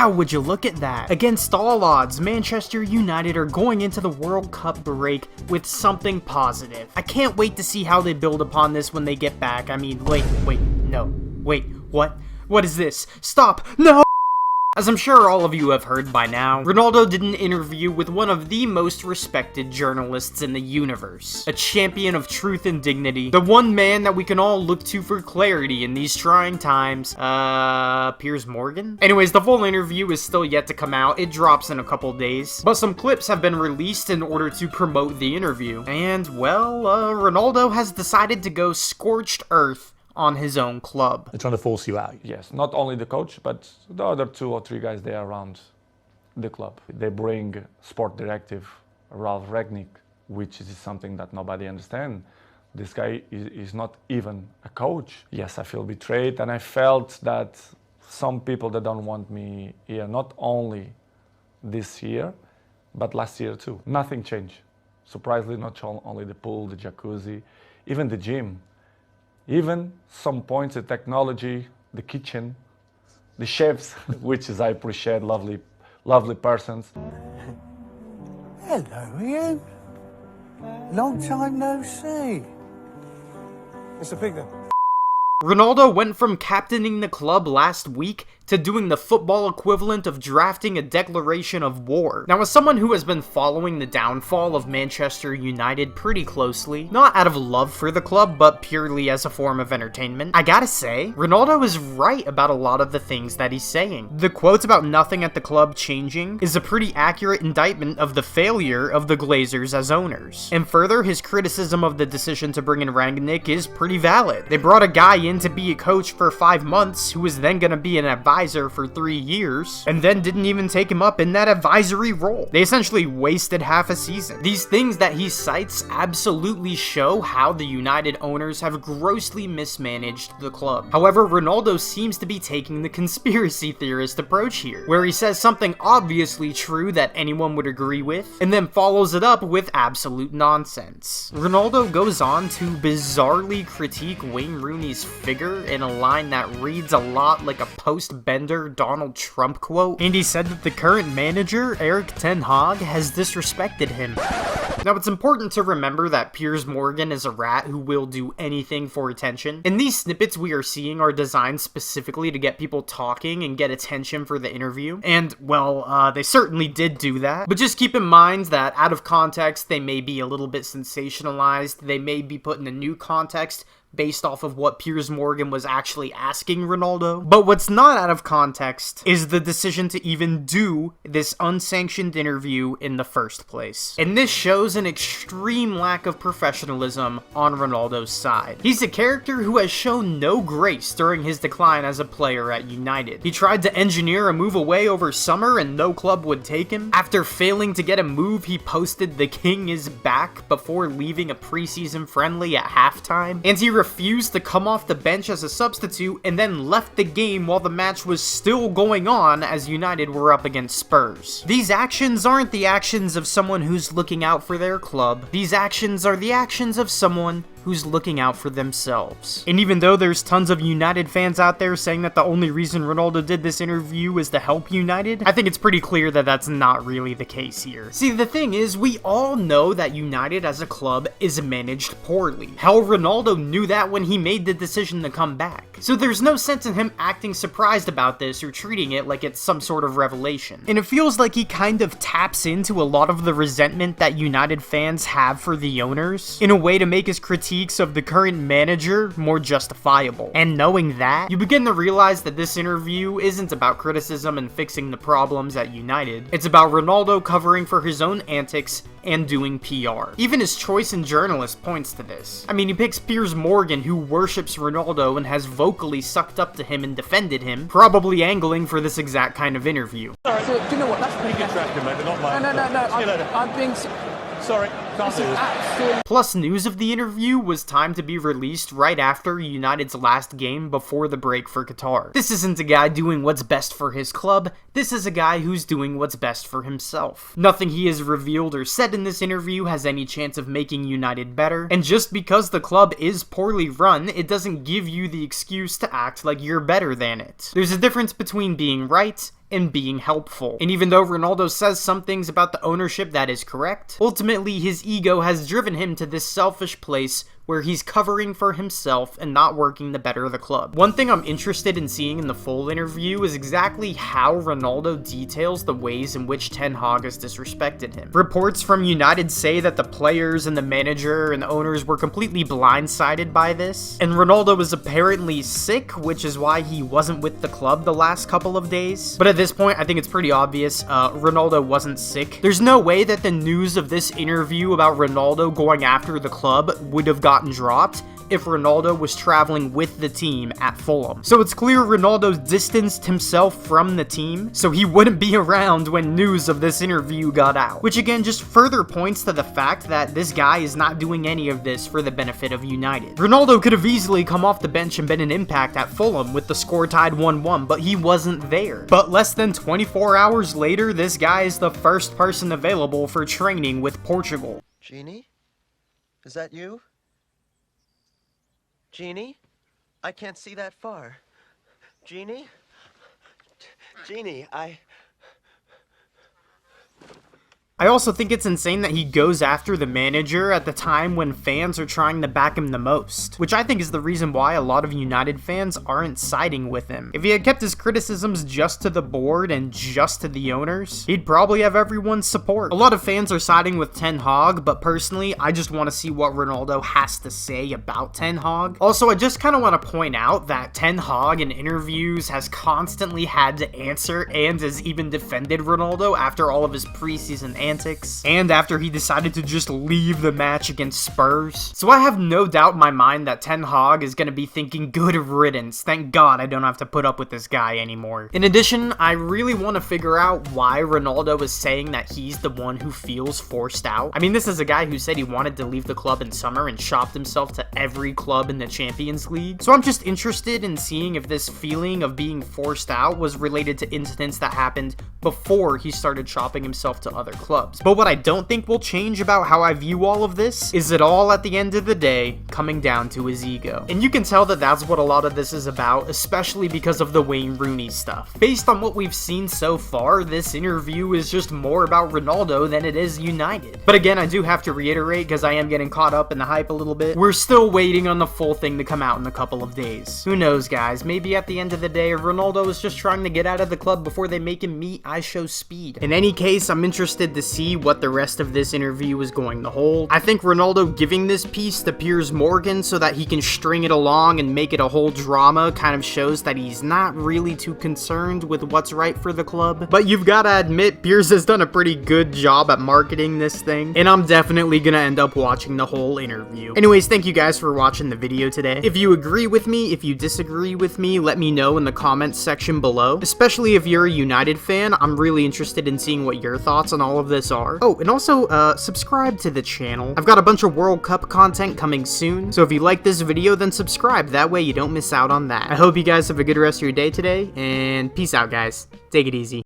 Wow, would you look at that? Against all odds, Manchester United are going into the World Cup break with something positive. I can't wait to see how they build upon this when they get back. I mean, wait, what? What is this? Stop! No! As I'm sure all of you have heard by now, Ronaldo did an interview with one of the most respected journalists in the universe. A champion of truth and dignity. The one man that we can all look to for clarity in these trying times. Piers Morgan? Anyways, the full interview is still yet to come out. It drops in a couple days. But some clips have been released in order to promote the interview. And, well, Ronaldo has decided to go scorched earth on his own club. They're trying to force you out. Yes, not only the coach, but the other 2 or 3 guys there around the club. They bring sport directive Ralph Rangnick, which is something that nobody understands. This guy is not even a coach. Yes, I feel betrayed, and I felt that some people that don't want me here, not only this year, but last year too. Nothing changed. Surprisingly, not only the pool, the jacuzzi, even the gym. Even some points, the technology, the kitchen, the chefs, which is I appreciate, lovely persons. Hello, Ian. Long time no see. It's a pig then. Ronaldo went from captaining the club last week to doing the football equivalent of drafting a declaration of war. Now, as someone who has been following the downfall of Manchester United pretty closely, not out of love for the club, but purely as a form of entertainment, I gotta say, Ronaldo is right about a lot of the things that he's saying. The quotes about nothing at the club changing is a pretty accurate indictment of the failure of the Glazers as owners. And further, his criticism of the decision to bring in Rangnick is pretty valid. They brought a guy in to be a coach for 5 months, who was then gonna be an advisor for 3 years, and then didn't even take him up in that advisory role. They essentially wasted half a season. These things that he cites absolutely show how the United owners have grossly mismanaged the club. However, Ronaldo seems to be taking the conspiracy theorist approach here, where he says something obviously true that anyone would agree with, and then follows it up with absolute nonsense. Ronaldo goes on to bizarrely critique Wayne Rooney's figure in a line that reads a lot like a post-Bender Donald Trump quote, and he said that the current manager, Erik ten Hag, has disrespected him. Now, it's important to remember that Piers Morgan is a rat who will do anything for attention, and these snippets we are seeing are designed specifically to get people talking and get attention for the interview, and, well, they certainly did do that, but just keep in mind that out of context, they may be a little bit sensationalized, they may be put in a new context, based off of what Piers Morgan was actually asking Ronaldo. But what's not out of context is the decision to even do this unsanctioned interview in the first place. And this shows an extreme lack of professionalism on Ronaldo's side. He's a character who has shown no grace during his decline as a player at United. He tried to engineer a move away over summer and no club would take him. After failing to get a move, he posted "The King is back" before leaving a preseason friendly at halftime. And he refused to come off the bench as a substitute and then left the game while the match was still going on as United were up against Spurs. These actions aren't the actions of someone who's looking out for their club. These actions are the actions of someone who's looking out for themselves. And even though there's tons of United fans out there saying that the only reason Ronaldo did this interview is to help United, I think it's pretty clear that that's not really the case here. See, the thing is, we all know that United as a club is managed poorly. Hell, Ronaldo knew that when he made the decision to come back. So there's no sense in him acting surprised about this or treating it like it's some sort of revelation. And it feels like he kind of taps into a lot of the resentment that United fans have for the owners in a way to make his critiques of the current manager more justifiable. And knowing that, you begin to realize that this interview isn't about criticism and fixing the problems at United. It's about Ronaldo covering for his own antics and doing PR. Even his choice in journalists points to this. I mean, he picks Piers Morgan, who worships Ronaldo and has vocally sucked up to him and defended him, probably angling for this exact kind of interview. Sorry, so, do you know what? That's pretty good Tracker, mate, not mine. No. I'm being... Sorry, can't do this. Plus, news of the interview was timed to be released right after United's last game before the break for Qatar. This isn't a guy doing what's best for his club, this is a guy who's doing what's best for himself. Nothing he has revealed or said in this interview has any chance of making United better, and just because the club is poorly run, it doesn't give you the excuse to act like you're better than it. There's a difference between being right and being helpful. And even though Ronaldo says some things about the ownership that is correct, ultimately his ego has driven him to this selfish place where he's covering for himself and not working to better the club. One thing I'm interested in seeing in the full interview is exactly how Ronaldo details the ways in which Ten Hag has disrespected him. Reports from United say that the players and the manager and the owners were completely blindsided by this, and Ronaldo was apparently sick, which is why he wasn't with the club the last couple of days. But at this point, I think it's pretty obvious Ronaldo wasn't sick. There's no way that the news of this interview about Ronaldo going after the club would have gotten dropped if Ronaldo was traveling with the team at Fulham. So it's clear Ronaldo distanced himself from the team, so he wouldn't be around when news of this interview got out. Which again just further points to the fact that this guy is not doing any of this for the benefit of United. Ronaldo could have easily come off the bench and been an impact at Fulham with the score tied 1-1, but he wasn't there. But less than 24 hours later, this guy is the first person available for training with Portugal. Jeannie? Is that you? Jeannie? I can't see that far. Jeannie? Jeannie, I also think it's insane that he goes after the manager at the time when fans are trying to back him the most, which I think is the reason why a lot of United fans aren't siding with him. If he had kept his criticisms just to the board and just to the owners, he'd probably have everyone's support. A lot of fans are siding with Ten Hag, but personally, I just want to see what Ronaldo has to say about Ten Hag. Also, I just kind of want to point out that Ten Hag in interviews has constantly had to answer and has even defended Ronaldo after all of his preseason antics, and after he decided to just leave the match against Spurs. So I have no doubt in my mind that Ten Hag is going to be thinking, good riddance, thank God I don't have to put up with this guy anymore. In addition, I really want to figure out why Ronaldo is saying that he's the one who feels forced out. I mean, this is a guy who said he wanted to leave the club in summer and shopped himself to every club in the Champions League. So I'm just interested in seeing if this feeling of being forced out was related to incidents that happened before he started shopping himself to other clubs. But what I don't think will change about how I view all of this is it all at the end of the day coming down to his ego. And you can tell that that's what a lot of this is about, especially because of the Wayne Rooney stuff. Based on what we've seen so far, this interview is just more about Ronaldo than it is United. But again, I do have to reiterate, because I am getting caught up in the hype a little bit, we're still waiting on the full thing to come out in a couple of days. Who knows, guys? Maybe at the end of the day, Ronaldo is just trying to get out of the club before they make him meet I Show Speed. In any case, I'm interested to see what the rest of this interview is going to hold. I think Ronaldo giving this piece to Piers Morgan so that he can string it along and make it a whole drama kind of shows that he's not really too concerned with what's right for the club. But you've got to admit, Piers has done a pretty good job at marketing this thing, and I'm definitely gonna end up watching the whole interview. Anyways, thank you guys for watching the video today. If you agree with me, if you disagree with me, let me know in the comments section below. Especially if you're a United fan, I'm really interested in seeing what your thoughts on all of this are. Oh, and also, subscribe to the channel. I've got a bunch of World Cup content coming soon, so if you like this video, then subscribe. That way you don't miss out on that. I hope you guys have a good rest of your day today, and peace out, guys. Take it easy.